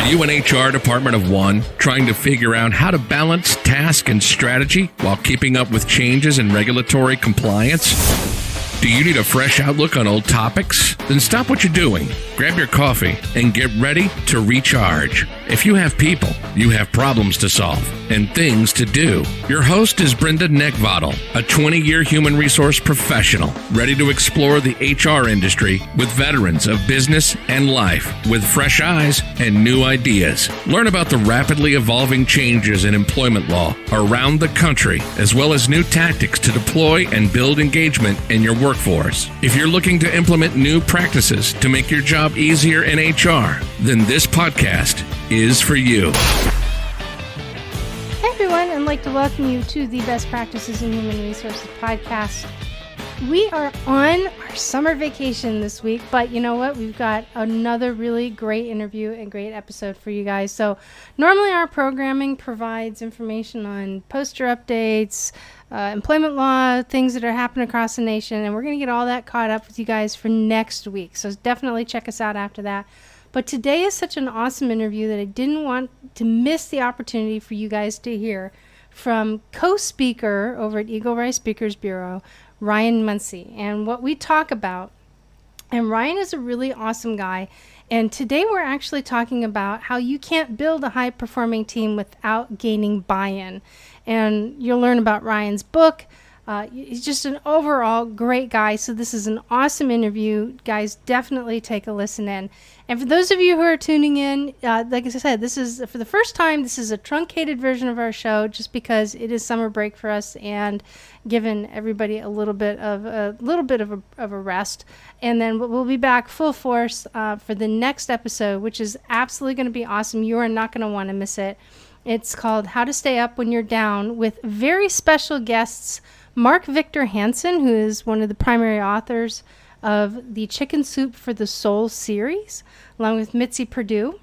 Are you an HR department of one, trying to figure out how to balance task and strategy while keeping up with changes in regulatory compliance? Do you need a fresh outlook on old topics? Then stop what you're doing, grab your coffee, and get ready to recharge. If you have people, you have problems to solve and things to do. Your host is Brenda Neckvattle, a 20-year human resource professional, ready to explore the HR industry with veterans of business and life with fresh eyes and new ideas. Learn about the rapidly evolving changes in employment law around the country, as well as new tactics to deploy and build engagement in your workforce. If you're looking to implement new practices to make your job easier in HR, then this podcast is for you. Hey everyone, I'd like to welcome you to the Best Practices in Human Resources podcast. We are on our summer vacation this week, but you know what? We've got another really great interview and great episode for you guys. So normally our programming provides information on poster updates, employment law, things that are happening across the nation, and we're going to get all that caught up with you guys for next week. So definitely check us out after that. But today is such an awesome interview that I didn't want to miss the opportunity for you guys to hear from co-speaker over at Eagle Rise Speakers Bureau, Ryan Munsey, and what we talk about. And Ryan is a really awesome guy. And today we're actually talking about how you can't build a high-performing team without gaining buy-in. And you'll learn about Ryan's book. He's just an overall great guy. So this is an awesome interview. Guys, definitely take a listen in. And for those of you who are tuning in, like I said, this is for the first time, this is a truncated version of our show just because it is summer break for us and given everybody a little bit of a rest. And then we'll be back full force for the next episode, which is absolutely going to be awesome. You are not going to want to miss it. It's called How to Stay Up When You're Down with very special guests, Mark Victor Hansen, who is one of the primary authors of the Chicken Soup for the Soul series, along with Mitzi Perdue,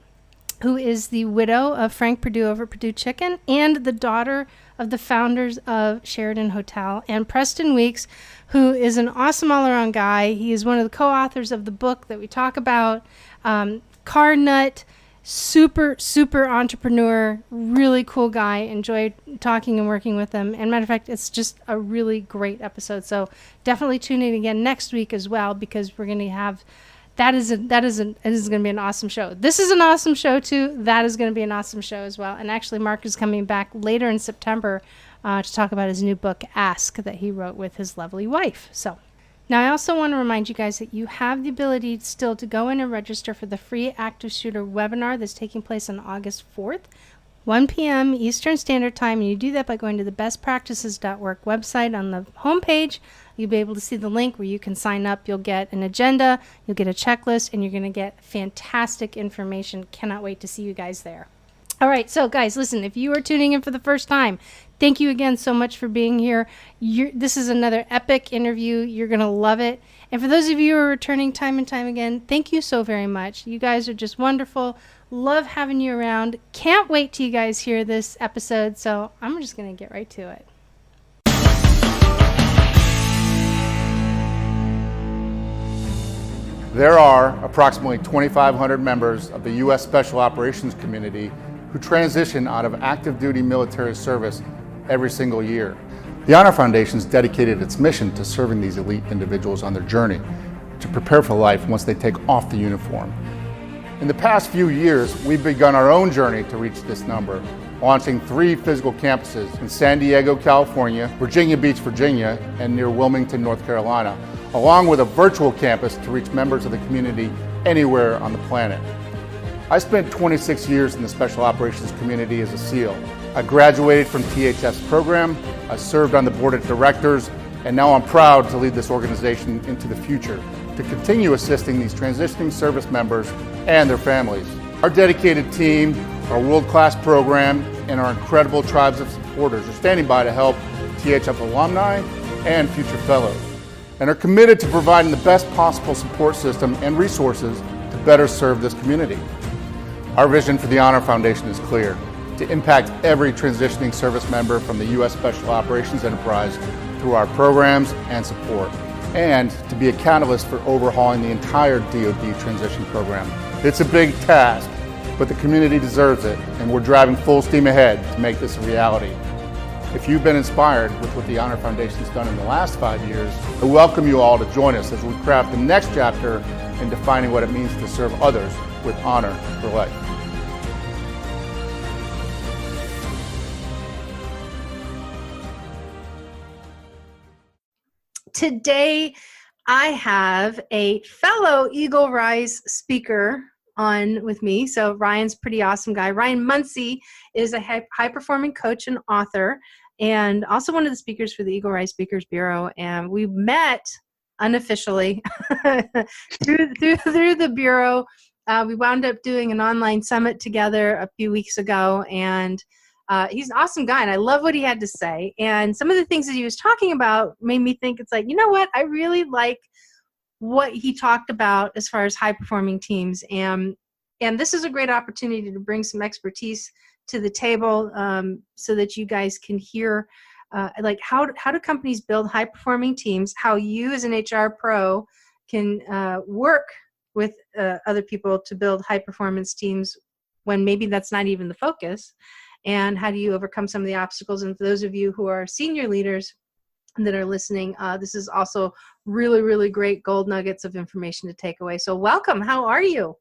who is the widow of Frank Perdue over at Perdue Chicken and the daughter of the founders of Sheridan Hotel, and Preston Weeks, who is an awesome all-around guy. He is one of the co-authors of the book that we talk about, Car Nut. Super entrepreneur, really cool guy. Enjoyed talking and working with him. And matter of fact, it's just a really great episode. So definitely tune in again next week as well, because we're going to have it is going to be an awesome show. This is an awesome show too. That is going to be an awesome show as well. And actually, Mark is coming back later in September to talk about his new book, Ask, that he wrote with his lovely wife. So. Now, I also want to remind you guys that you have the ability still to go in and register for the free Active Shooter webinar that's taking place on August 4th, 1 p.m. Eastern Standard Time. And you do that by going to the bestpractices.org website. On the homepage, you'll be able to see the link where you can sign up. You'll get an agenda, you'll get a checklist, and you're going to get fantastic information. Cannot wait to see you guys there. All right, so guys, listen, if you are tuning in for the first time, thank you again so much for being here. This is another epic interview. You're going to love it. And for those of you who are returning time and time again, thank you so very much. You guys are just wonderful. Love having you around. Can't wait till you guys hear this episode. So I'm just going to get right to it. There are approximately 2,500 members of the U.S. Special Operations community who transition out of active duty military service every single year. The Honor Foundation has dedicated its mission to serving these elite individuals on their journey to prepare for life once they take off the uniform. In the past few years, we've begun our own journey to reach this number, launching 3 physical campuses in San Diego, California, Virginia Beach, Virginia, and near Wilmington, North Carolina, along with a virtual campus to reach members of the community anywhere on the planet. I spent 26 years in the Special Operations community as a SEAL. I graduated from THF's program, I served on the board of directors, and now I'm proud to lead this organization into the future to continue assisting these transitioning service members and their families. Our dedicated team, our world-class program, and our incredible tribes of supporters are standing by to help THF alumni and future fellows, and are committed to providing the best possible support system and resources to better serve this community. Our vision for the Honor Foundation is clear: to impact every transitioning service member from the U.S. Special Operations Enterprise through our programs and support, and to be a catalyst for overhauling the entire DoD transition program. It's a big task, but the community deserves it, and we're driving full steam ahead to make this a reality. If you've been inspired with what the Honor Foundation's done in the last 5 years, I welcome you all to join us as we craft the next chapter in defining what it means to serve others with honor for life. Today, I have a fellow Eagle Rise speaker on with me. So Ryan's a pretty awesome guy. Ryan Munsey is a high-performing coach and author, and also one of the speakers for the Eagle Rise Speakers Bureau. And we met unofficially through the Bureau. We wound up doing an online summit together a few weeks ago, and he's an awesome guy, and I love what he had to say. And some of the things that he was talking about made me think, it's like, you know what? I really like what he talked about as far as high-performing teams. And this is a great opportunity to bring some expertise to the table so that you guys can hear like how do companies build high-performing teams, how you as an HR pro can work with other people to build high-performance teams when maybe that's not even the focus, and how do you overcome some of the obstacles. And for those of you who are senior leaders that are listening, this is also really, really great gold nuggets of information to take away. So welcome. How are you?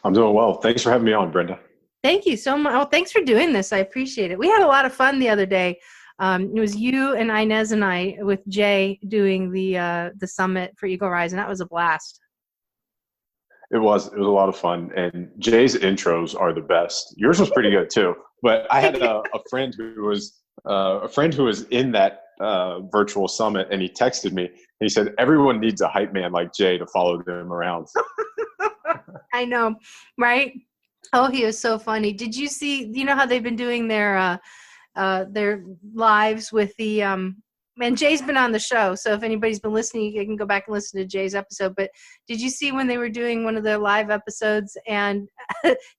I'm doing well. Thanks for having me on, Brenda. Thank you so much. Well, thanks for doing this. I appreciate it. We had a lot of fun the other day. It was you and Inez and I with Jay doing the summit for Eagle Rise, and that was a blast. It was a lot of fun, and Jay's intros are the best. Yours was pretty good too. But I had a friend who was in that virtual summit, and he texted me. And he said, "Everyone needs a hype man like Jay to follow them around." I know, right? Oh, he was so funny. Did you see? You know how they've been doing their lives with the and Jay's been on the show, so if anybody's been listening, you can go back and listen to Jay's episode. But did you see when they were doing one of their live episodes and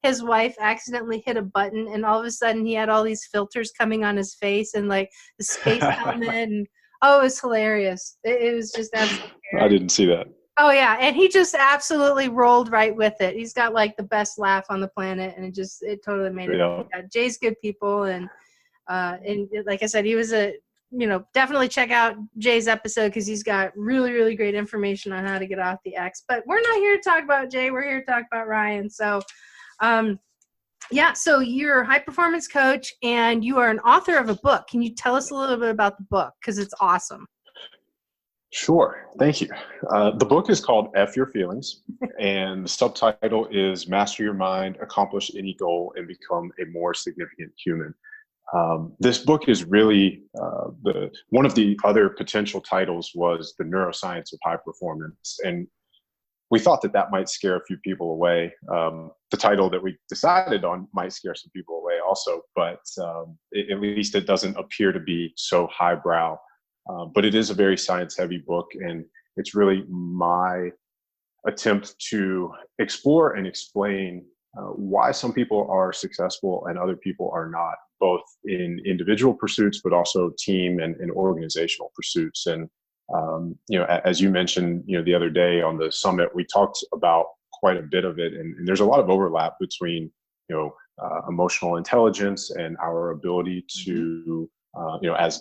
his wife accidentally hit a button, and all of a sudden he had all these filters coming on his face and like the space helmet, and it was hilarious. It was just absolutely hilarious. I didn't see that. Oh yeah, and he just absolutely rolled right with it. He's got like the best laugh on the planet, and it totally made it. Yeah, Jay's good people, and like I said, he was definitely check out Jay's episode because he's got really, really great information on how to get off the X. But we're not here to talk about Jay. We're here to talk about Ryan. So, so you're a high-performance coach, and you are an author of a book. Can you tell us a little bit about the book? Because it's awesome. Sure. Thank you. The book is called F Your Feelings, and the subtitle is Master Your Mind, Accomplish Any Goal, and Become a More Significant Human. This book is really one of the other potential titles was The Neuroscience of High Performance. And we thought that might scare a few people away. The title that we decided on might scare some people away also, but at least it doesn't appear to be so highbrow. But it is a very science-heavy book, and it's really my attempt to explore and explain why some people are successful and other people are not, both in individual pursuits, but also team and organizational pursuits. And, as you mentioned, the other day on the summit, we talked about quite a bit of it. And there's a lot of overlap between, emotional intelligence and our ability to, as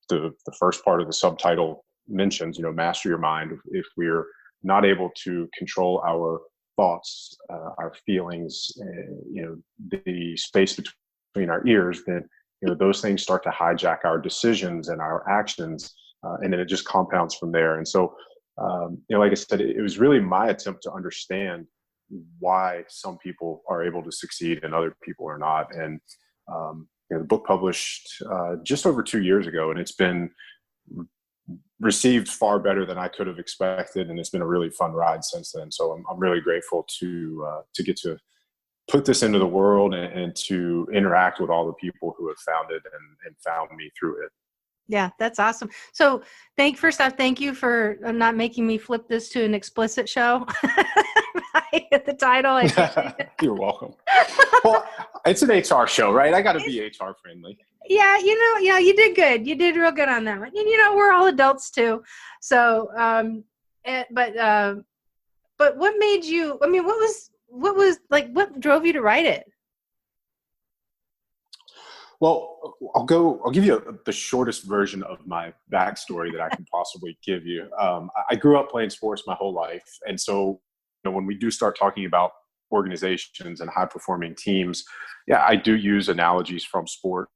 the first part of the subtitle mentions, master your mind. If we're not able to control our thoughts, our feelings, the space between our ears, then those things start to hijack our decisions and our actions, and then it just compounds from there. And so, like I said, it was really my attempt to understand why some people are able to succeed and other people are not. And the book published just over 2 years ago, and it's been received far better than I could have expected, and it's been a really fun ride since then. So I'm really grateful to get to put this into the world and to interact with all the people who have found it and found me through it. Yeah, that's awesome. So first off, thank you for not making me flip this to an explicit show. At the title. You're welcome. Well, it's an HR show, right? I got to be HR friendly. Yeah, you did good. You did real good on that one. And we're all adults too. So, but what made you? I mean, what drove you to write it? Well, I'll give you the shortest version of my backstory that I can possibly give you. I grew up playing sports my whole life. And so, when we do start talking about organizations and high performing teams, yeah, I do use analogies from sport.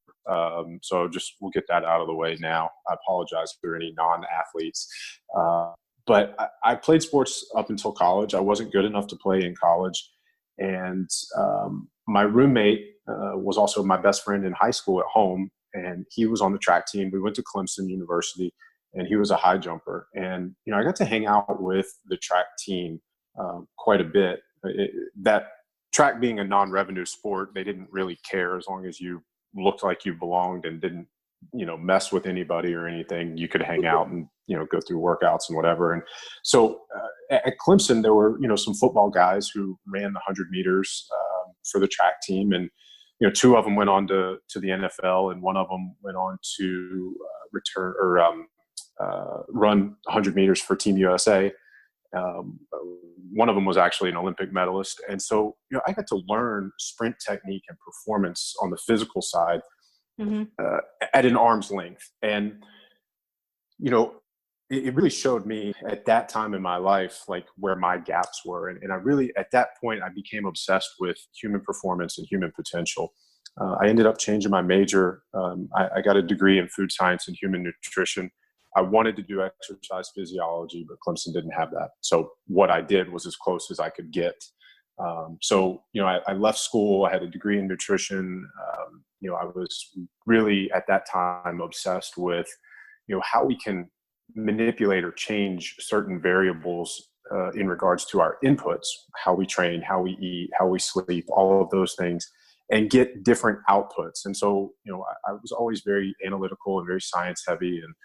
So we'll get that out of the way now. I apologize for any non-athletes. But I played sports up until college. I wasn't good enough to play in college. And my roommate was also my best friend in high school at home, and he was on the track team. We went to Clemson University, and he was a high jumper. And I got to hang out with the track team quite a bit. That track being a non-revenue sport, they didn't really care as long as you looked like you belonged and didn't mess with anybody or anything. You could hang out and go through workouts and whatever. And so at Clemson, there were some football guys who ran the 100 meters for the track team, and two of them went on to the NFL, and one of them went on to run 100 meters for Team USA. One of them was actually an Olympic medalist. And so, I got to learn sprint technique and performance on the physical side at an arm's length. And, it really showed me at that time in my life, like where my gaps were. And I really, at that point, I became obsessed with human performance and human potential. I ended up changing my major. I got a degree in food science and human nutrition. I wanted to do exercise physiology, but Clemson didn't have that. So what I did was as close as I could get. I left school. I had a degree in nutrition. I was really at that time obsessed with, how we can manipulate or change certain variables in regards to our inputs, how we train, how we eat, how we sleep, all of those things, and get different outputs. And so, I was always very analytical and very science heavy, and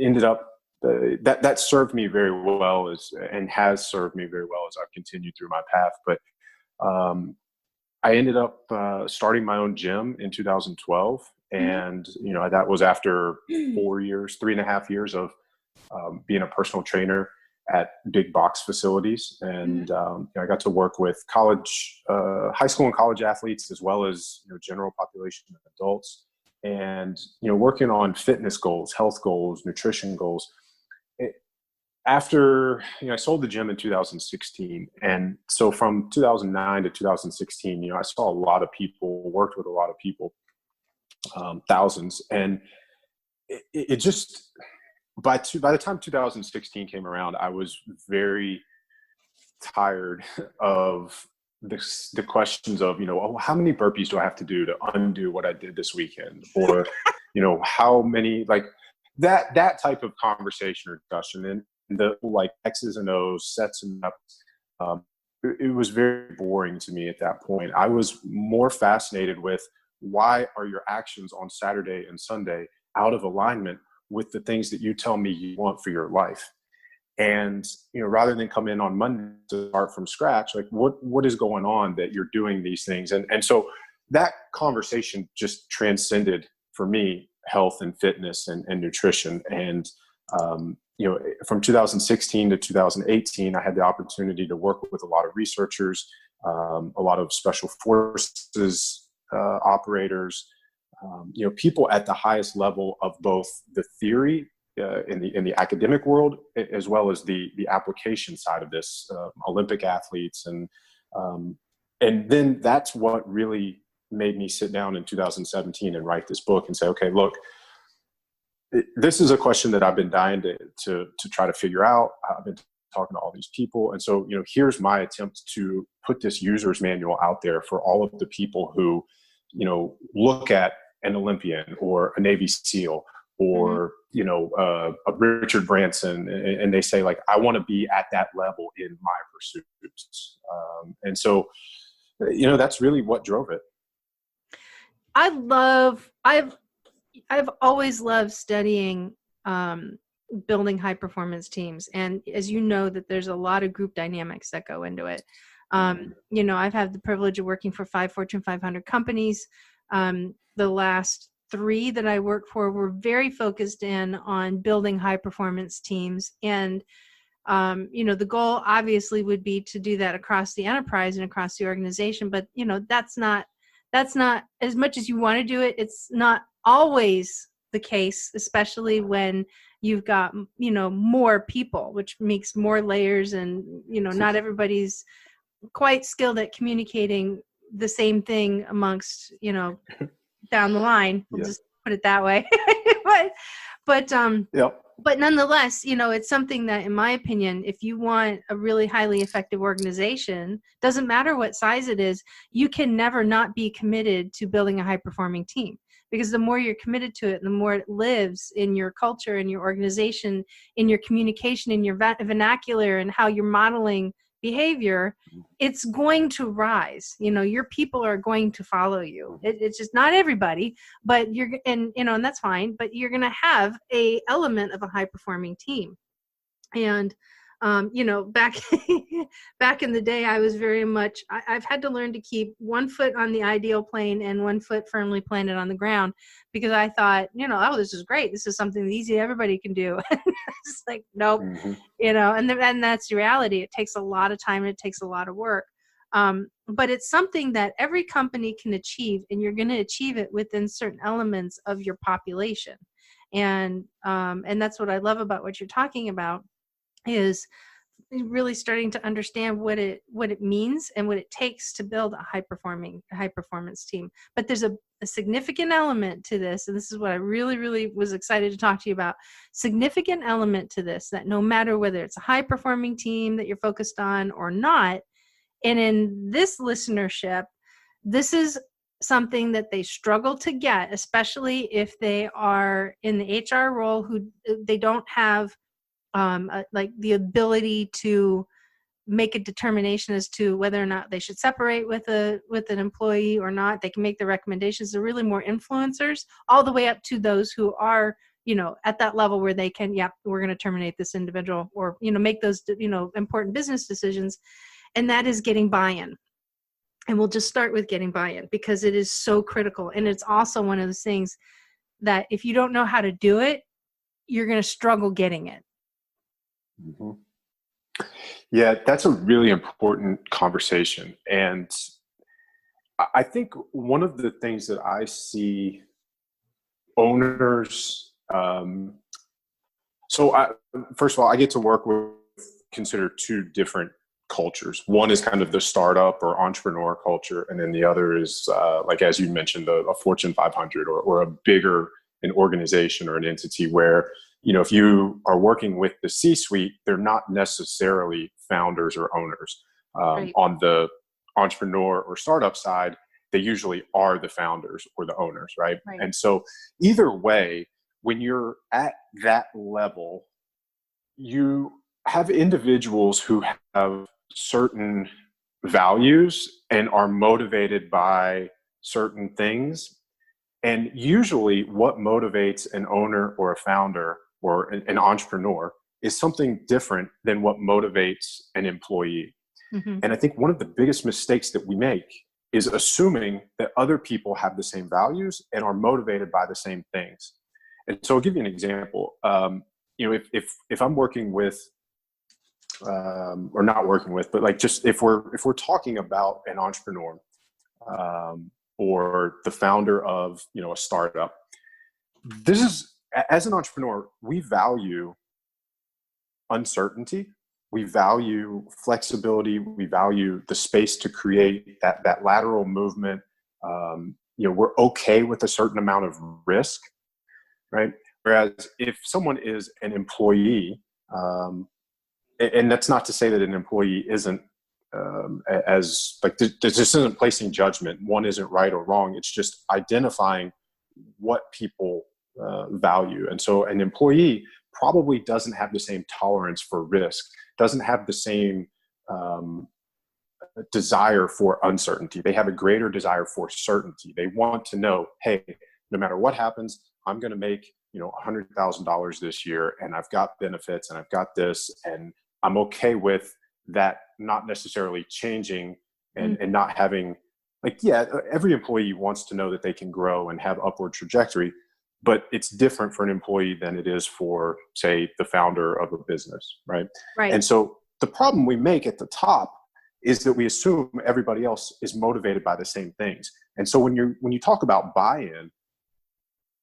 ended up that served me very well and has served me very well as I've continued through my path. But I ended up starting my own gym in 2012. And, that was after 3.5 years of being a personal trainer at big box facilities. And I got to work with high school and college athletes, as well as general population of adults, and working on fitness goals, health goals, nutrition goals. After I sold the gym in 2016, and so from 2009 to 2016, I saw a lot of people, worked with a lot of people, thousands, and it just by the time 2016 came around, I was very tired of the questions of how many burpees do I have to do to undo what I did this weekend, or how many, like that type of conversation or discussion, and the like X's and O's, sets and ups. It was very boring to me at that point. I was more fascinated with, why are your actions on Saturday and Sunday out of alignment with the things that you tell me you want for your life? And, rather than come in on Monday to start from scratch, like what is going on that you're doing these things? And so that conversation just transcended for me health and fitness and nutrition. And, from 2016 to 2018, I had the opportunity to work with a lot of researchers, a lot of special forces operators, people at the highest level of both the theory in the academic world, as well as the application side of this, Olympic athletes, and then that's what really made me sit down in 2017 and write this book and say, okay, look, this is a question that I've been dying to try to figure out. I've been talking to all these people, and so here's my attempt to put this user's manual out there for all of the people who look at an Olympian or a Navy SEAL or a Richard Branson, and they say, like, I want to be at that level in my pursuits. And so that's really what drove it. I've always loved studying building high performance teams, and as that there's a lot of group dynamics that go into it. I've had the privilege of working for 5 Fortune 500 companies. The last 3 that I worked for were very focused in on building high performance teams. And The goal obviously would be to do that across the enterprise and across the organization, but that's not as much as you want to do it. It's not always the case, especially when you've got more people, which makes more layers, and not everybody's quite skilled at communicating the same thing amongst down the line. We'll just put it that way. but Yep. But nonetheless, it's something that, in my opinion, if you want a really highly effective organization, doesn't matter what size it is, you can never not be committed to building a high-performing team. Because the more you're committed to it, the more it lives in your culture, in your organization, in your communication, in your vernacular, and how you're modeling behavior, it's going to rise. Your people are going to follow you. It's just not everybody, but and that's fine, but you're going to have a element of a high performing team. And back back in the day, I was very much, I've had to learn to keep one foot on the ideal plane and one foot firmly planted on the ground, because I thought, oh, this is great. This is something easy everybody can do. It's like, nope, and that's the reality. It takes a lot of time and it takes a lot of work. But it's something that every company can achieve, and you're going to achieve it within certain elements of your population. And that's what I love about what you're talking about, is really starting to understand what it means and what it takes to build a high performance team. But there's a significant element to this, and this is what I really, really was excited to talk to you about. Significant element to this, that no matter whether it's a high performing team that you're focused on or not, and in this listenership, this is something that they struggle to get, especially if they are in the HR role, who they don't have like the ability to make a determination as to whether or not they should separate with an employee or not. They can make the recommendations. They're really more influencers, all the way up to those who are, at that level where they can, we're going to terminate this individual, or, make those, important business decisions. And that is getting buy-in. And we'll just start with getting buy-in, because it is so critical. And it's also one of those things that if you don't know how to do it, you're going to struggle getting it. Mm-hmm. Yeah, that's a really important conversation. And I think one of the things that I see owners, first of all, I get to work with, consider two different cultures. One is kind of the startup or entrepreneur culture, and then the other is, like as you mentioned, a Fortune 500 or a bigger an organization or an entity where, if you are working with the C-suite, they're not necessarily founders or owners. Right. On the entrepreneur or startup side, they usually are the founders or the owners, right? And so either way, when you're at that level, you have individuals who have certain values and are motivated by certain things. And usually what motivates an owner or a founder or an entrepreneur is something different than what motivates an employee. Mm-hmm. And I think one of the biggest mistakes that we make is assuming that other people have the same values and are motivated by the same things. And so I'll give you an example. If I'm working with, or not working with, but like just if we're talking about an entrepreneur, or the founder of, a startup, this is, as an entrepreneur, we value uncertainty. We value flexibility. We value the space to create that lateral movement. We're okay with a certain amount of risk, right? Whereas if someone is an employee, and that's not to say that an employee isn't this isn't placing judgment. One isn't right or wrong. It's just identifying what people value. And so an employee probably doesn't have the same tolerance for risk, doesn't have the same desire for uncertainty. They have a greater desire for certainty. They want to know, hey, no matter what happens, I'm going to make $100,000 this year, and I've got benefits, and I've got this, and I'm okay with that not necessarily changing and not having, every employee wants to know that they can grow and have upward trajectory. but it's different for an employee than it is for, say, the founder of a business, right? Right. And so the problem we make at the top is that we assume everybody else is motivated by the same things. And so when you talk about buy-in,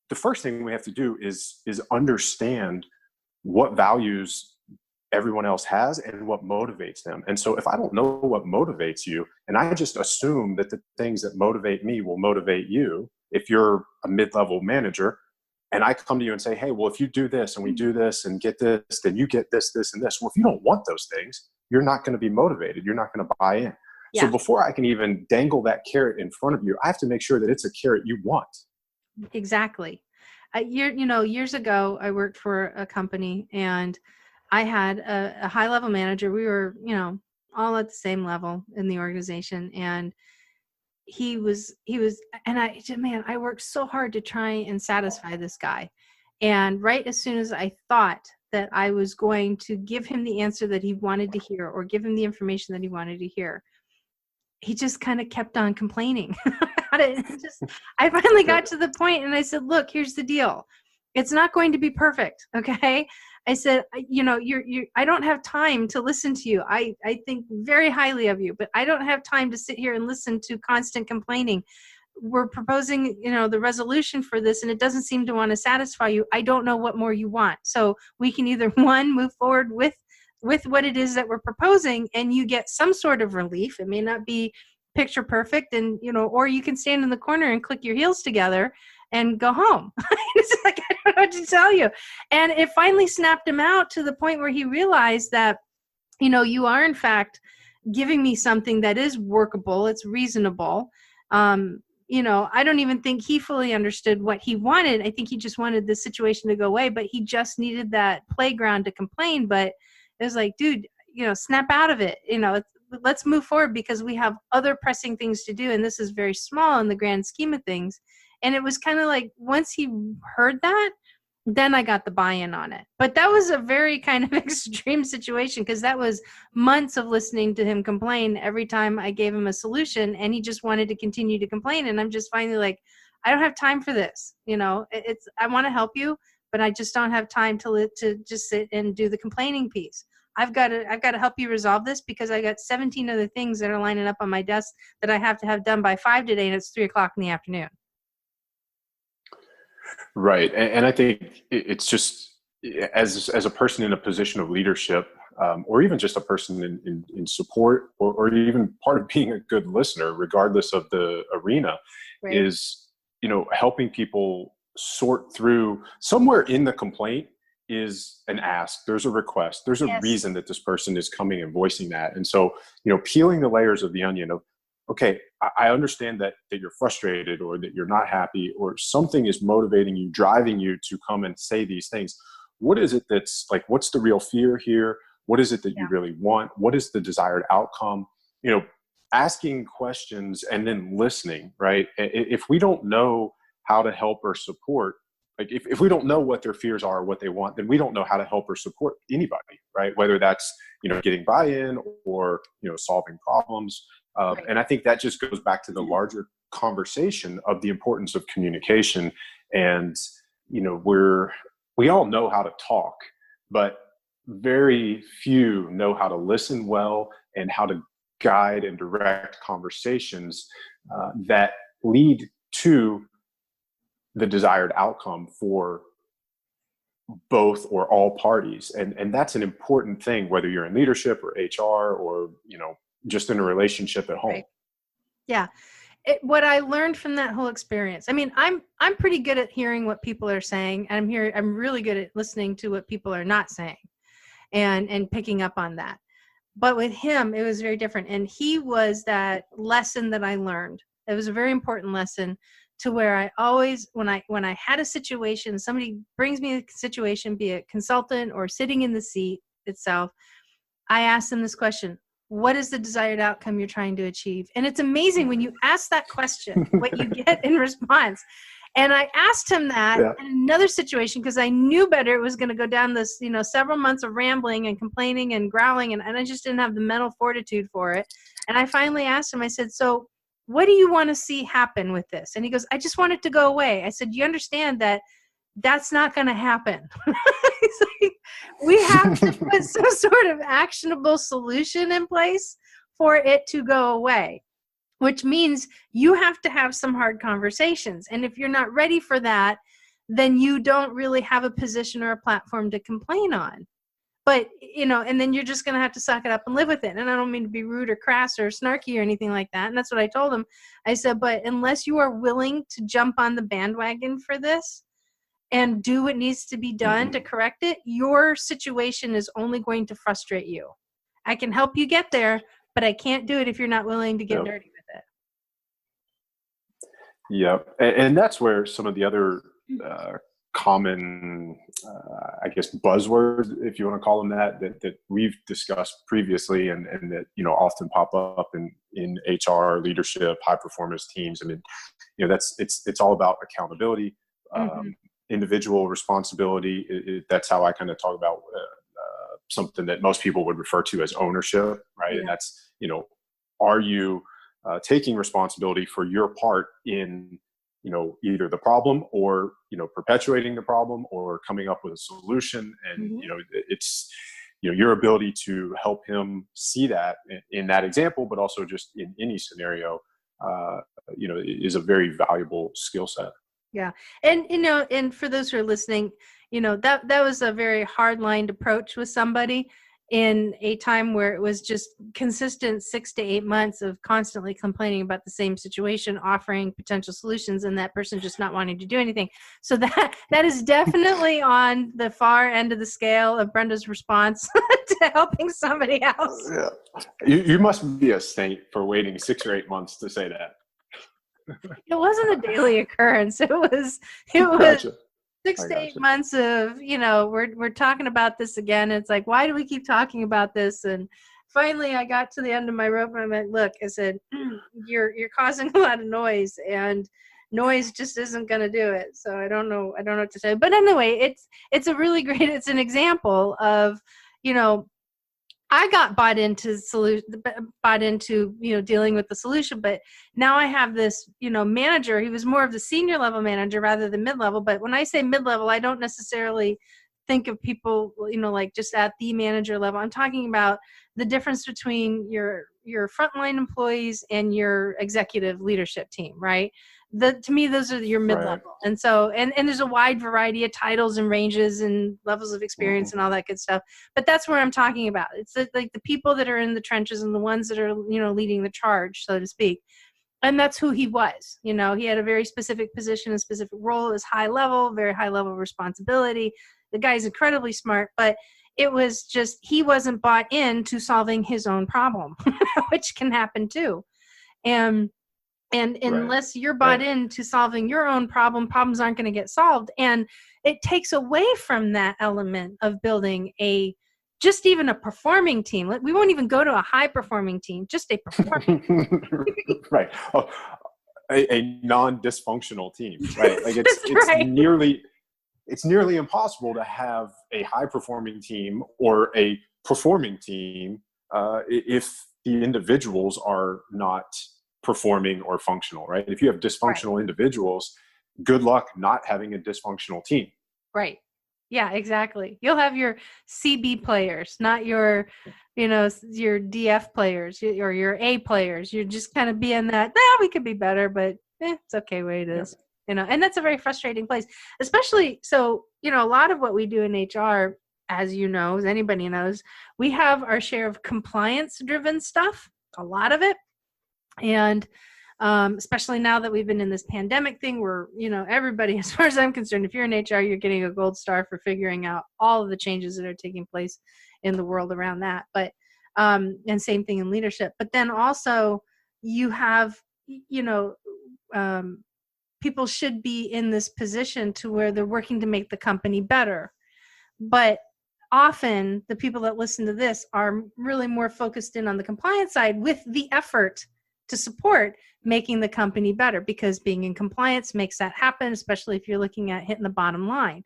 the first thing we have to do is understand what values everyone else has and what motivates them. And so if I don't know what motivates you, and I just assume that the things that motivate me will motivate you, if you're a mid-level manager, and I come to you and say, hey, well, if you do this and we do this and get this, then you get this, this, and this. Well, if you don't want those things, you're not going to be motivated. You're not going to buy in. Yeah. So before I can even dangle that carrot in front of you, I have to make sure that it's a carrot you want. Exactly. Years ago, I worked for a company, and I had a high-level manager. We were, all at the same level in the organization, and he was, and I worked so hard to try and satisfy this guy. And right as soon as I thought that I was going to give him the answer that he wanted to hear, or give him the information that he wanted to hear, he just kind of kept on complaining about it. I finally got to the point, and I said, look, here's the deal. It's not going to be perfect. Okay. I said, I don't have time to listen to you. I think very highly of you, but I don't have time to sit here and listen to constant complaining. We're proposing, the resolution for this, and it doesn't seem to want to satisfy you. I don't know what more you want. So we can either move forward with what it is that we're proposing, and you get some sort of relief. It may not be picture perfect, and, or you can stand in the corner and click your heels together and go home. It's like, I don't know what to tell you. And it finally snapped him out to the point where he realized that, you are in fact giving me something that is workable. It's reasonable. I don't even think he fully understood what he wanted. I think he just wanted the situation to go away, but he just needed that playground to complain. But it was like, dude, snap out of it. Let's move forward, because we have other pressing things to do. And this is very small in the grand scheme of things. And it was kind of like, once he heard that, then I got the buy-in on it. But that was a very kind of extreme situation, because that was months of listening to him complain every time I gave him a solution, and he just wanted to continue to complain. And I'm just finally like, I don't have time for this. I want to help you, but I just don't have time to just sit and do the complaining piece. I've got to help you resolve this, because I got 17 other things that are lining up on my desk that I have to have done by 5 today, and it's 3:00 in the afternoon. Right. And I think it's just, as a person in a position of leadership, or even just a person in support, or even part of being a good listener, regardless of the arena, right, is, helping people sort through. Somewhere in the complaint is an ask. There's a request. There's a reason that this person is coming and voicing that. And so, peeling the layers of the onion of, okay, I understand that you're frustrated, or that you're not happy, or something is motivating you, driving you to come and say these things. What is it that's like, what's the real fear here? What is it that you really want? What is the desired outcome? Asking questions and then listening, right? If we don't know how to help or support, like if we don't know what their fears are, what they want, then we don't know how to help or support anybody, right? Whether that's, getting buy-in, or, solving problems. Right. And I think that just goes back to the larger conversation of the importance of communication. And, we all know how to talk, but very few know how to listen well, and how to guide and direct conversations that lead to the desired outcome for both or all parties. And that's an important thing, whether you're in leadership or HR, or, just in a relationship at home. Right. Yeah. What I learned from that whole experience, I mean, I'm pretty good at hearing what people are saying. And I'm really good at listening to what people are not saying, and picking up on that. But with him, it was very different. And he was that lesson that I learned. It was a very important lesson, to where I always, when I had a situation, somebody brings me a situation, be it consultant or sitting in the seat itself, I ask them this question: what is the desired outcome you're trying to achieve? And it's amazing when you ask that question, what you get in response. And I asked him that in another situation, because I knew better. It was going to go down this, several months of rambling and complaining and growling. And I just didn't have the mental fortitude for it. And I finally asked him, I said, so what do you want to see happen with this? And he goes, I just want it to go away. I said, you understand that That's not going to happen. It's like, we have to put some sort of actionable solution in place for it to go away, which means you have to have some hard conversations. And if you're not ready for that, then you don't really have a position or a platform to complain on. But, and then you're just going to have to suck it up and live with it. And I don't mean to be rude or crass or snarky or anything like that. And that's what I told him. I said, but unless you are willing to jump on the bandwagon for this and do what needs to be done to correct it, your situation is only going to frustrate you. I can help you get there, but I can't do it if you're not willing to get dirty with it. Yep. And that's where some of the other common, I guess, buzzwords, if you want to call them that we've discussed previously and that, often pop up in HR, leadership, high performance teams. I mean, it's all about accountability, individual responsibility. That's how I kind of talk about something that most people would refer to as ownership, right? Yeah. And that's, are you taking responsibility for your part in, either the problem or, perpetuating the problem or coming up with a solution. And, it's, your ability to help him see that in that example, but also just in any scenario, is a very valuable skill set. Yeah. And, and for those who are listening, that was a very hard-lined approach with somebody in a time where it was just consistent 6 to 8 months of constantly complaining about the same situation, offering potential solutions, and that person just not wanting to do anything. So that is definitely on the far end of the scale of Brenda's response to helping somebody else. Yeah. You must be a saint for waiting 6 or 8 months to say that. It wasn't a daily occurrence. It was Gotcha. 6 to 8 months of, we're talking about this again. It's like, why do we keep talking about this? And finally I got to the end of my rope and I went, look, I said, you're causing a lot of noise, and noise just isn't going to do it. So I don't know what to say. But anyway, it's a really great, it's an example of, I got bought into dealing with the solution, but now I have this, manager. He was more of the senior level manager rather than mid-level. But when I say mid-level, I don't necessarily think of people, like just at the manager level. I'm talking about the difference between your frontline employees and your executive leadership team, right? To me, those are your mid-level. Right. And so, and there's a wide variety of titles and ranges and levels of experience and all that good stuff. But that's where I'm talking about. It's like the people that are in the trenches and the ones that are, leading the charge, so to speak. And that's who he was. He had a very specific position, a specific role, is high level, very high level of responsibility. The guy's incredibly smart, but it was just, he wasn't bought into solving his own problem, which can happen too. And unless you're bought into solving your own problems aren't going to get solved. And it takes away from that element of building just even a performing team. We won't even go to a high performing team, just a performing Right. Oh, a non-dysfunctional team, right? Like it's right. It's nearly impossible to have a high performing team or a performing team if the individuals are not performing or functional, right? If you have dysfunctional individuals, good luck not having a dysfunctional team. Right. Yeah, exactly. You'll have your CB players, not your, your DF players or your A players. You're just kind of being that, we could be better, but it's okay the way it is. Yeah. And that's a very frustrating place, especially, so, a lot of what we do in HR, as as anybody knows, we have our share of compliance driven stuff, a lot of it. And especially now that we've been in this pandemic thing where, everybody, as far as I'm concerned, if you're in HR, you're getting a gold star for figuring out all of the changes that are taking place in the world around that. But, and same thing in leadership. But then also you have, people should be in this position to where they're working to make the company better. But often the people that listen to this are really more focused in on the compliance side with the effort to support making the company better, because being in compliance makes that happen, especially if you're looking at hitting the bottom line.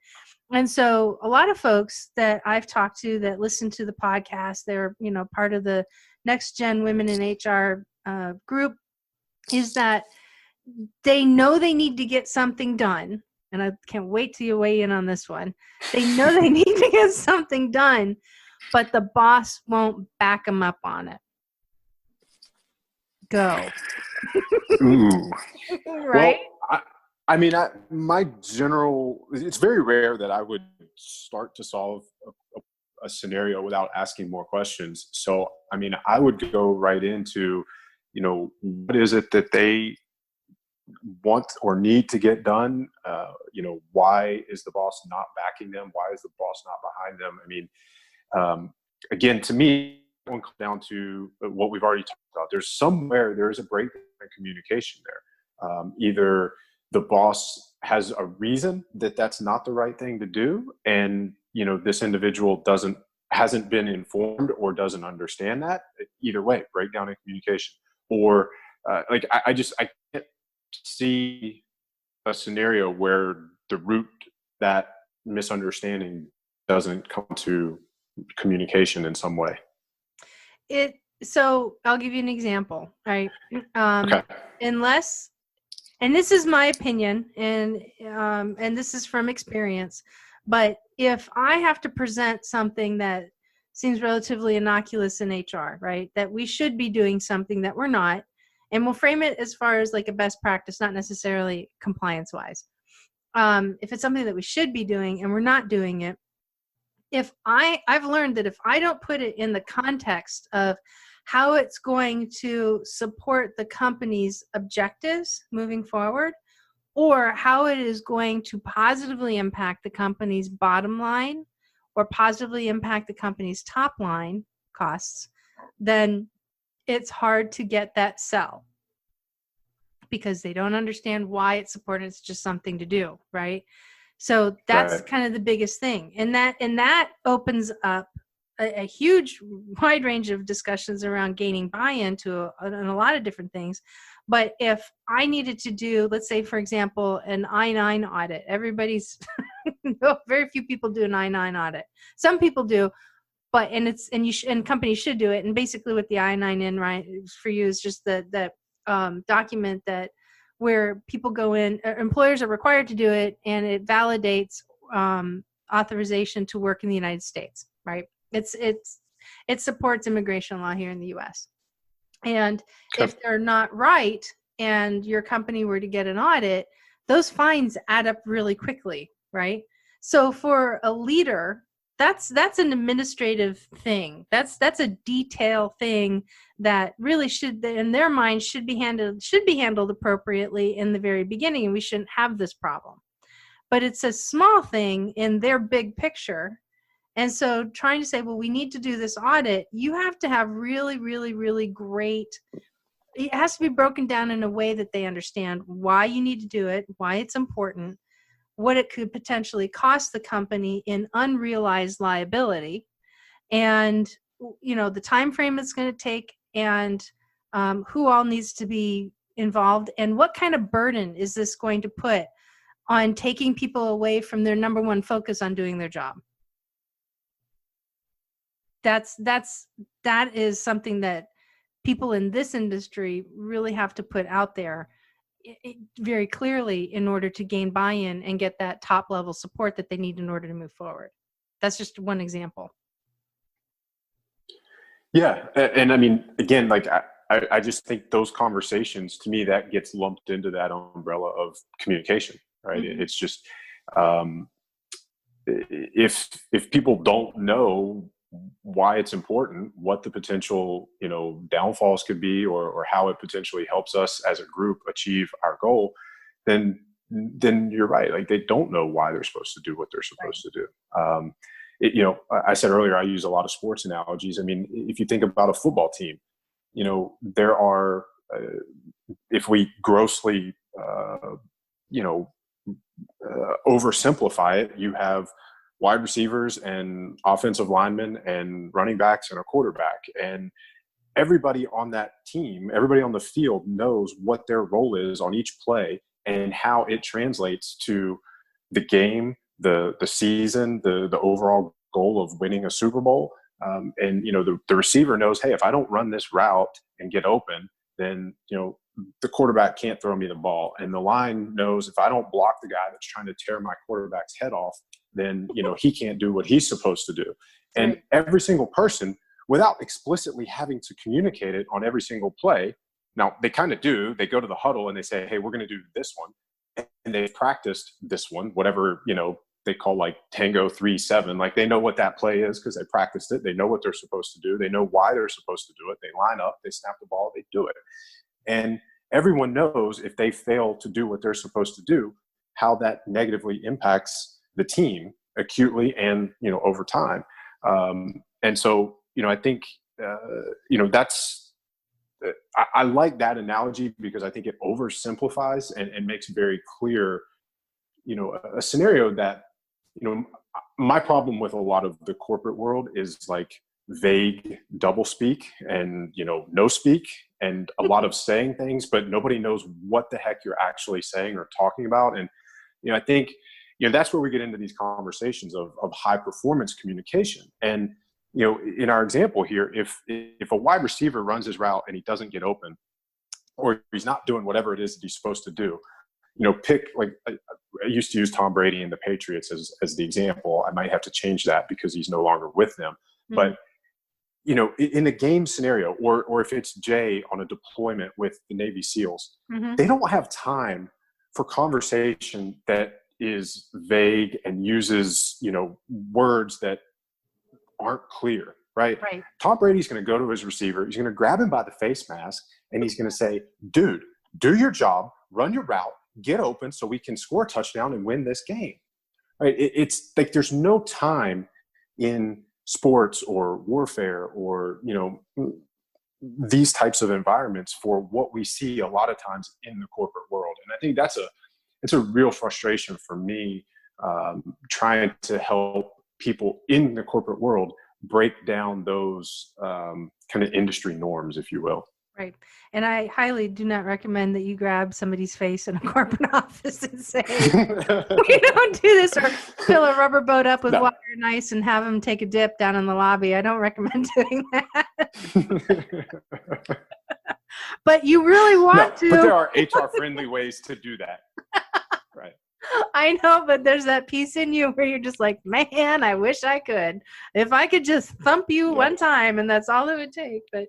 And so a lot of folks that I've talked to that listen to the podcast, they're, part of the Next Gen Women in HR group, is that they know they need to get something done, and I can't wait till you weigh in on this one. They know they need to get something done, but the boss won't back them up on it. Go. Ooh. Right? Well, it's very rare that I would start to solve a scenario without asking more questions. So, I mean, I would go right into, what is it that they want or need to get done? Why is the boss not backing them? Why is the boss not behind them? I mean, again, to me, it comes down to what we've already talked about. There is a breakdown in communication there. Either the boss has a reason that that's not the right thing to do, and this individual hasn't been informed or doesn't understand that. Either way, breakdown in communication. Or I can't see a scenario where the root that misunderstanding doesn't come to communication in some way. So I'll give you an example, right? Okay. Unless, and this is my opinion, and this is from experience, but if I have to present something that seems relatively innocuous in HR, right, that we should be doing something that we're not, and we'll frame it as far as like a best practice, not necessarily compliance wise. If it's something that we should be doing and we're not doing it, I've learned that if I don't put it in the context of how it's going to support the company's objectives moving forward, or how it is going to positively impact the company's bottom line or positively impact the company's top line costs, then it's hard to get that sell because they don't understand why it's supported. It's just something to do, right? So that's Right. kind of the biggest thing. And that opens up a huge wide range of discussions around gaining buy-in to a lot of different things. But if I needed to do, let's say, for example, an I-9 audit, very few people do an I-9 audit. Some people do, but and companies should do it. And basically, what the I-9 in right for you is just the document that where people go in, employers are required to do it, and it validates authorization to work in the United States. Right? It supports immigration law here in the U.S. And Okay. if they're not right, and your company were to get an audit, those fines add up really quickly, right? So for a leader, that's an administrative thing. That's a detail thing that really should, in their mind, should be handled appropriately in the very beginning, and we shouldn't have this problem. But it's a small thing in their big picture. And so trying to say, well, we need to do this audit, you have to have really, really, really great, it has to be broken down in a way that they understand why you need to do it, why it's important, what it could potentially cost the company in unrealized liability, and the time frame it's going to take, and who all needs to be involved, and what kind of burden is this going to put on taking people away from their number one focus on doing their job. That is something that people in this industry really have to put out there very clearly in order to gain buy-in and get that top level support that they need in order to move forward. That's just one example. Yeah. And I mean, again, like I just think those conversations, to me, that gets lumped into that umbrella of communication, right? Mm-hmm. It's just, if people don't know why it's important, what the potential, downfalls could be, or how it potentially helps us as a group achieve our goal, then you're right. Like, they don't know why they're supposed to do what they're supposed to do. I said earlier, I use a lot of sports analogies. I mean, if you think about a football team, there are, if we grossly, oversimplify it, you have wide receivers and offensive linemen and running backs and a quarterback. And everybody on that team, everybody on the field knows what their role is on each play and how it translates to the game, the season, the overall goal of winning a Super Bowl. And the receiver knows, hey, if I don't run this route and get open, then, the quarterback can't throw me the ball, and the line knows if I don't block the guy that's trying to tear my quarterback's head off, then, he can't do what he's supposed to do. And Right. every single person, without explicitly having to communicate it on every single play, now they kind of do, they go to the huddle and they say, hey, we're going to do this one. And they've practiced this one, whatever, they call like Tango 3-7. Like, they know what that play is because they practiced it. They know what they're supposed to do. They know why they're supposed to do it. They line up, they snap the ball, they do it. And everyone knows if they fail to do what they're supposed to do, how that negatively impacts the team acutely and, over time. And so, I think, that's, I like that analogy because I think it oversimplifies and makes very clear, a scenario that, my problem with a lot of the corporate world is like vague double speak and, no speak and a lot of saying things, but nobody knows what the heck you're actually saying or talking about. And, I think, that's where we get into these conversations of high performance communication. And, in our example here, if a wide receiver runs his route and he doesn't get open, or he's not doing whatever it is that he's supposed to do, pick, like, I used to use Tom Brady and the Patriots as the example. I might have to change that because he's no longer with them. Mm-hmm. But, in a game scenario, or if it's Jay on a deployment with the Navy SEALs, mm-hmm. they don't have time for conversation that is vague and uses, words that aren't clear, right? Tom Brady's going to go to his receiver. He's going to grab him by the face mask and he's going to say, dude, do your job, run your route, get open so we can score a touchdown and win this game, right? It's like there's no time in sports or warfare or, these types of environments for what we see a lot of times in the corporate world. And I think it's a real frustration for me, trying to help people in the corporate world break down those kind of industry norms, if you will. Right. And I highly do not recommend that you grab somebody's face in a corporate office and say, we don't do this, or fill a rubber boat up with water and ice and have them take a dip down in the lobby. I don't recommend doing that. But you really want to. But there are HR-friendly ways to do that. Right. I know, but there's that piece in you where you're just like, man, I wish I could. If I could just thump you one time, and that's all it would take. But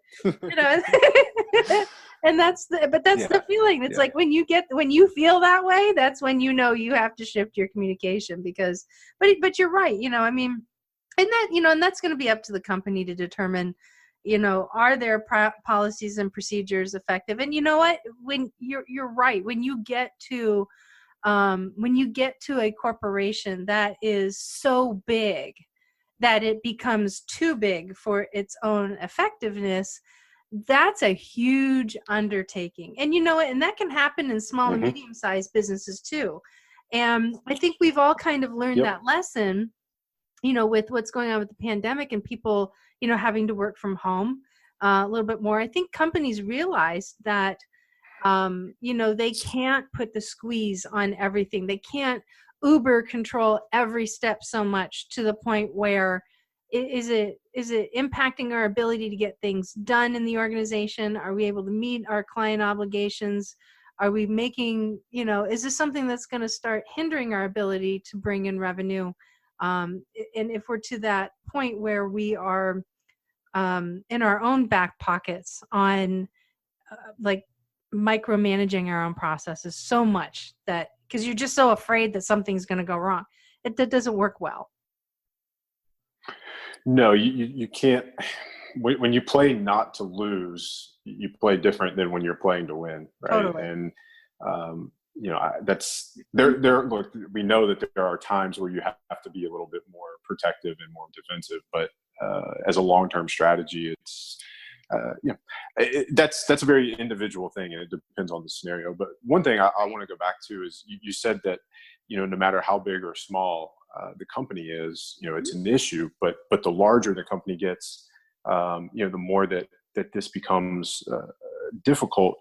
and that's the feeling. It's like when you feel that way, that's when you have to shift your communication because. But you're right. I mean, and that and that's going to be up to the company to determine. Are their policies and procedures effective? And you know what? When you're right, when you get to a corporation that is so big that it becomes too big for its own effectiveness, that's a huge undertaking. And and that can happen in small and medium-sized businesses too. And I think we've all kind of learned that lesson, with what's going on with the pandemic and people, having to work from home a little bit more. I think companies realized that they can't put the squeeze on everything. They can't Uber control every step so much to the point where is it impacting our ability to get things done in the organization? Are we able to meet our client obligations? Are we making, is this something that's going to start hindering our ability to bring in revenue? And if we're to that point where we are in our own back pockets on micromanaging our own processes so much that because you're just so afraid that something's going to go wrong, that doesn't work well. No, you can't. When you play not to lose, you play different than when you're playing to win, right? Totally. And that's there. Look, we know that there are times where you have to be a little bit more protective and more defensive, but as a long-term strategy, it's that's a very individual thing, and it depends on the scenario. But one thing I want to go back to is you said that no matter how big or small the company is, it's an issue. But the larger the company gets, the more that this becomes difficult.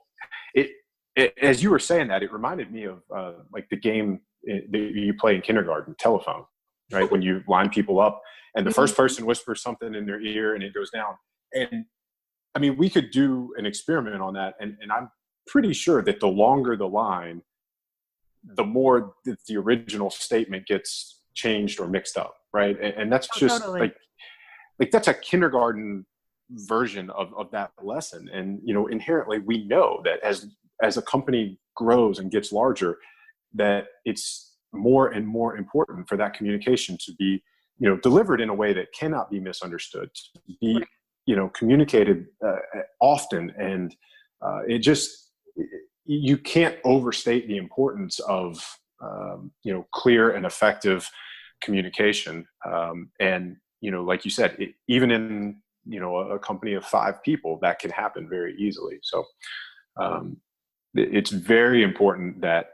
As you were saying that, it reminded me of like the game that you play in kindergarten, telephone, right? When you line people up, and the first person whispers something in their ear, and it goes down. And I mean, we could do an experiment on that, and I'm pretty sure that the longer the line, the more that the original statement gets changed or mixed up, right? And that's just totally. like that's a kindergarten version of that lesson. And, you know, inherently we know that as a company grows and gets larger, that it's more and more important for that communication to be, you know, delivered in a way that cannot be misunderstood, to be, you know, communicated often. And you can't overstate the importance of, you know, clear and effective communication. And, you know, like you said, even in, you know, a company of 5 people, that can happen very easily. So it's very important that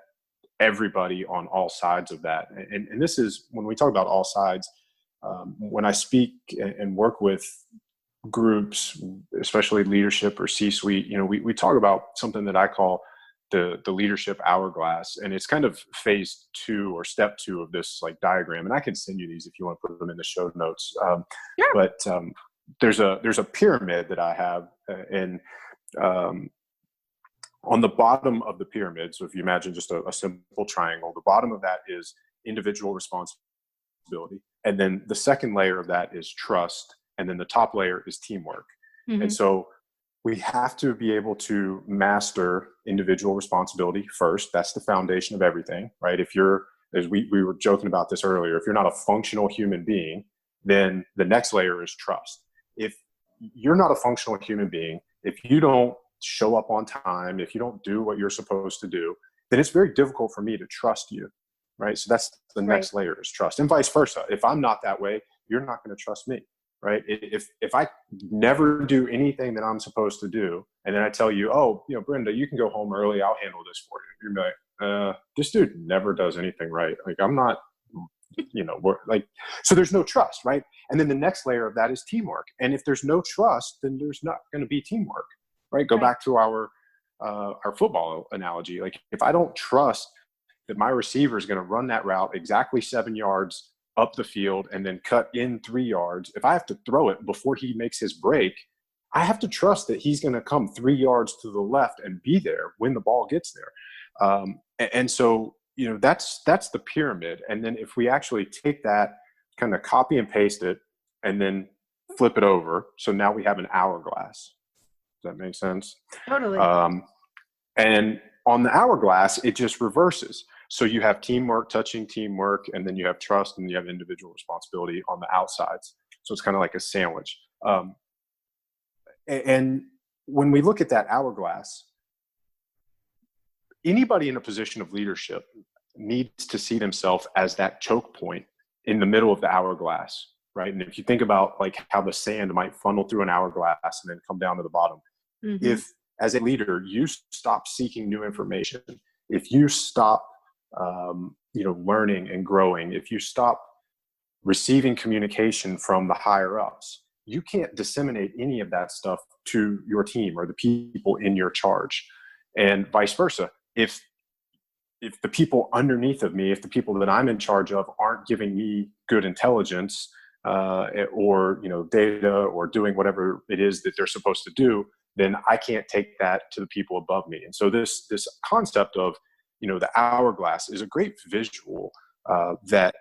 everybody on all sides of that, and this is when we talk about all sides, when I speak and work with groups, especially leadership or C-suite, you know, we talk about something that I call the leadership hourglass, and it's kind of phase 2 or step 2 of this like diagram. And I can send you these if you want to put them in the show notes. Sure. But there's a pyramid that I have, and on the bottom of the pyramid, so if you imagine just a simple triangle, the bottom of that is individual responsibility, and then the second layer of that is trust, and then the top layer is teamwork. Mm-hmm. And so we have to be able to master individual responsibility first. That's the foundation of everything, right? If you're, as we were joking about this earlier, if you're not a functional human being, then the next layer is trust. If you're not a functional human being, if you don't show up on time, if you don't do what you're supposed to do, then it's very difficult for me to trust you, right? So that's the next layer is trust, and vice versa. If I'm not that way, you're not going to trust me, right? If I never do anything that I'm supposed to do, and then I tell you, oh, you know, Brenda, you can go home early, I'll handle this for you. You're like, this dude never does anything right. Like, I'm not, you know, we're like, so there's no trust, right? And then the next layer of that is teamwork. And if there's no trust, then there's not going to be teamwork, right? Go back to our football analogy. Like, if I don't trust that my receiver is going to run that route exactly 7 yards up the field and then cut in 3 yards, if I have to throw it before he makes his break, I have to trust that he's going to come 3 yards to the left and be there when the ball gets there. And so, you know, that's the pyramid. And then if we actually take that, kind of copy and paste it, and then flip it over, so now we have an hourglass. Does that make sense? Totally. And on the hourglass, it just reverses. So you have teamwork touching teamwork, and then you have trust, and you have individual responsibility on the outsides. So it's kind of like a sandwich. And when we look at that hourglass, anybody in a position of leadership needs to see themselves as that choke point in the middle of the hourglass, right? And if you think about like how the sand might funnel through an hourglass and then come down to the bottom, if as a leader you stop seeking new information, if you stop you know, learning and growing, if you stop receiving communication from the higher ups, you can't disseminate any of that stuff to your team or the people in your charge, and vice versa. If the people underneath of me, if the people that I'm in charge of aren't giving me good intelligence or, you know, data, or doing whatever it is that they're supposed to do, then I can't take that to the people above me. And so this concept of, you know, the hourglass is a great visual that,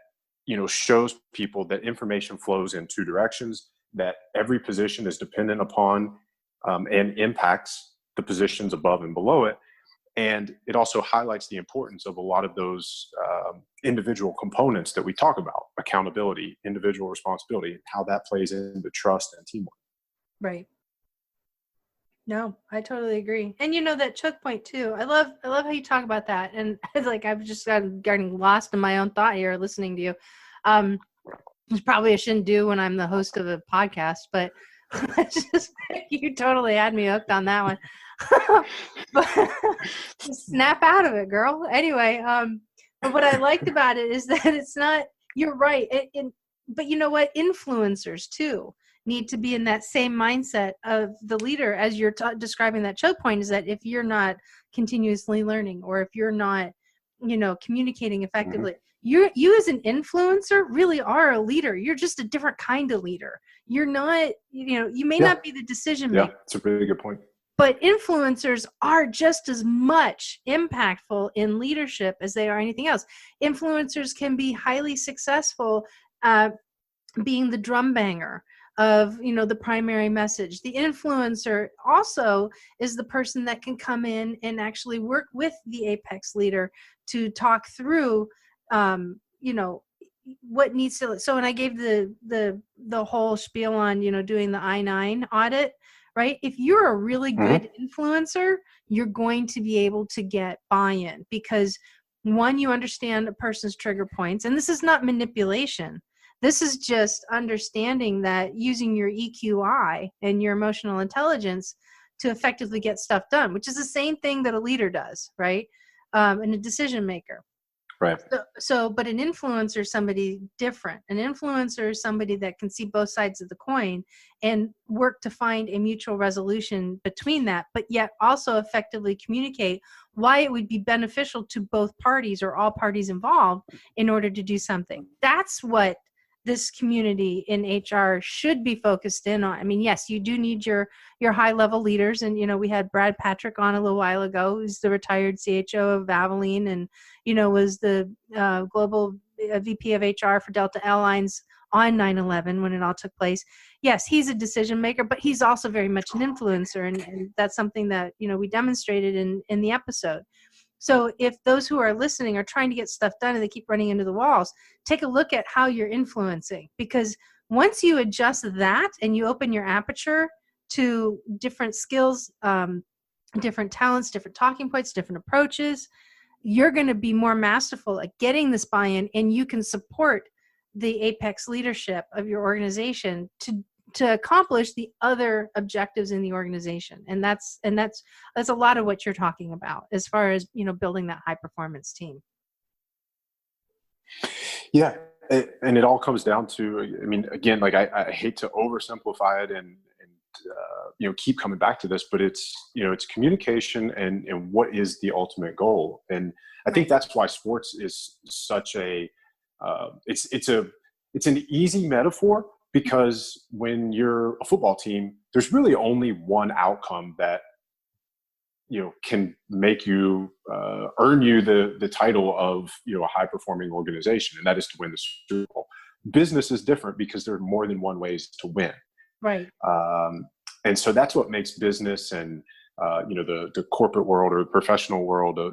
you know, shows people that information flows in 2 directions, that every position is dependent upon and impacts the positions above and below it. And it also highlights the importance of a lot of those individual components that we talk about: accountability, individual responsibility, and how that plays into trust and teamwork. Right. No, I totally agree. And you know, that choke point too. I love how you talk about that. And it's like, I've just getting lost in my own thought here listening to you. Which probably I shouldn't do when I'm the host of a podcast, but it's just, you totally had me hooked on that one. But snap out of it, girl. Anyway, but what I liked about it is that it's not, you're right. But you know what? Influencers too need to be in that same mindset of the leader as you're describing that choke point, is that if you're not continuously learning, or if you're not, you know, communicating effectively, you as an influencer really are a leader. You're just a different kind of leader. You're not, you know, you may not be the decision maker. Yeah, it's a really good point. But influencers are just as much impactful in leadership as they are anything else. Influencers can be highly successful being the drum banger of, the primary message. The influencer also is the person that can come in and actually work with the apex leader to talk through, what needs to. So when I gave the whole spiel on, doing the I-9 audit, right? If you're a really good influencer, you're going to be able to get buy-in because, one, you understand a person's trigger points, and this is not manipulation. This is just understanding that using your EQI and your emotional intelligence to effectively get stuff done, which is the same thing that a leader does, right? And a decision maker. Right. But an influencer is somebody different. An influencer is somebody that can see both sides of the coin and work to find a mutual resolution between that, but yet also effectively communicate why it would be beneficial to both parties or all parties involved in order to do something. That's what this community in HR should be focused in on. I mean, yes, you do need your high level leaders. And, we had Brad Patrick on a little while ago, who's the retired CHO of Valvoline and, was the global VP of HR for Delta Airlines on 9/11 when it all took place. Yes, he's a decision maker, but he's also very much an influencer. And that's something that, we demonstrated in the episode. So if those who are listening are trying to get stuff done and they keep running into the walls, take a look at how you're influencing, because once you adjust that and you open your aperture to different skills, different talents, different talking points, different approaches, you're going to be more masterful at getting this buy-in, and you can support the apex leadership of your organization to accomplish the other objectives in the organization. And that's a lot of what you're talking about as far as, building that high performance team. Yeah. And it all comes down to, I mean, again, like I hate to oversimplify it and keep coming back to this, but it's communication and what is the ultimate goal. And I think that's why sports is such a, it's an easy metaphor, because when you're a football team, there's really only one outcome that can make you earn you the title of a high performing organization, and that is to win the Super Bowl. Business is different because there are more than one ways to win. Right. And so that's what makes business and the corporate world or the professional world a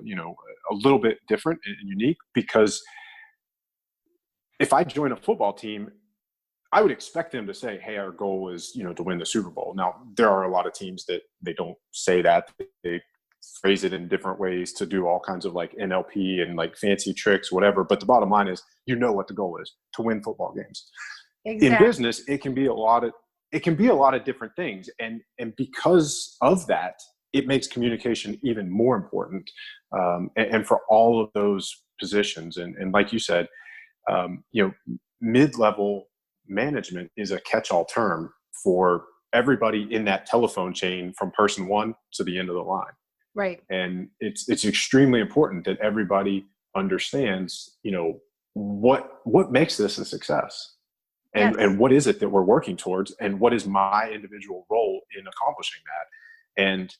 little bit different and unique, because if I join a football team, I would expect them to say, hey, our goal is, to win the Super Bowl. Now, there are a lot of teams that they don't say that. They phrase it in different ways to do all kinds of like NLP and like fancy tricks, whatever. But the bottom line is, what the goal is: to win football games. Exactly. In business, it can be a lot of different things. And because of that, it makes communication even more important. And for all of those positions, and like you said, mid-level management is a catch-all term for everybody in that telephone chain from person one to the end of the line. Right. And it's extremely important that everybody understands, what makes this a success, and, yes. and what is it that we're working towards, and what is my individual role in accomplishing that. And,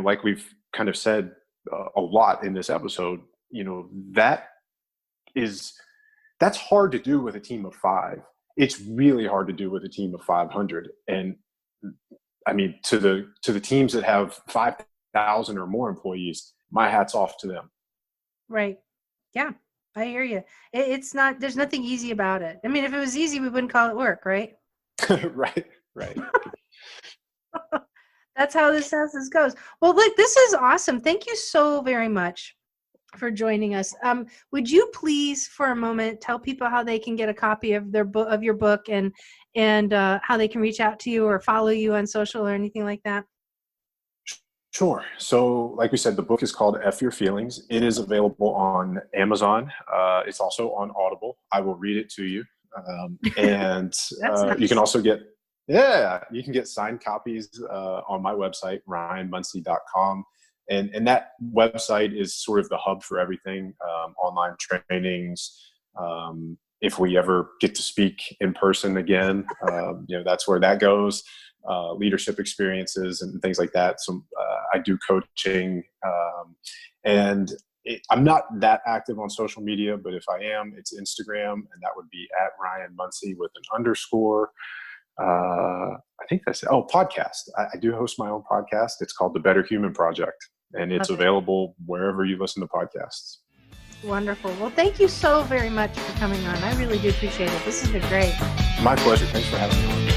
like we've kind of said a lot in this episode, that's hard to do with a team of 5. It's really hard to do with a team of 500. And I mean, to the teams that have 5,000 or more employees, my hat's off to them. Right. Yeah, I hear you. It's not, there's nothing easy about it. I mean, if it was easy, we wouldn't call it work, right? Right. That's how this goes. Well, look, this is awesome. Thank you so very much for joining us. Would you please, for a moment, tell people how they can get a copy of your book, and how they can reach out to you or follow you on social or anything like that? Sure. So, like we said, the book is called F Your Feelings. It is available on Amazon. It's also on Audible. I will read it to you. And nice. You can also get signed copies on my website, ryanmunsey.com. And that website is sort of the hub for everything, online trainings. If we ever get to speak in person again, that's where that goes. leadership experiences and things like that. So I do coaching, and I'm not that active on social media, but if I am, it's Instagram, and that would be at Ryan Munsey with an underscore. I think that's it. Oh, podcast. I do host my own podcast. It's called The Better Human Project, and it's available wherever you listen to podcasts. Wonderful. Well, thank you so very much for coming on. I really do appreciate it. This has been great. My pleasure. Thanks for having me.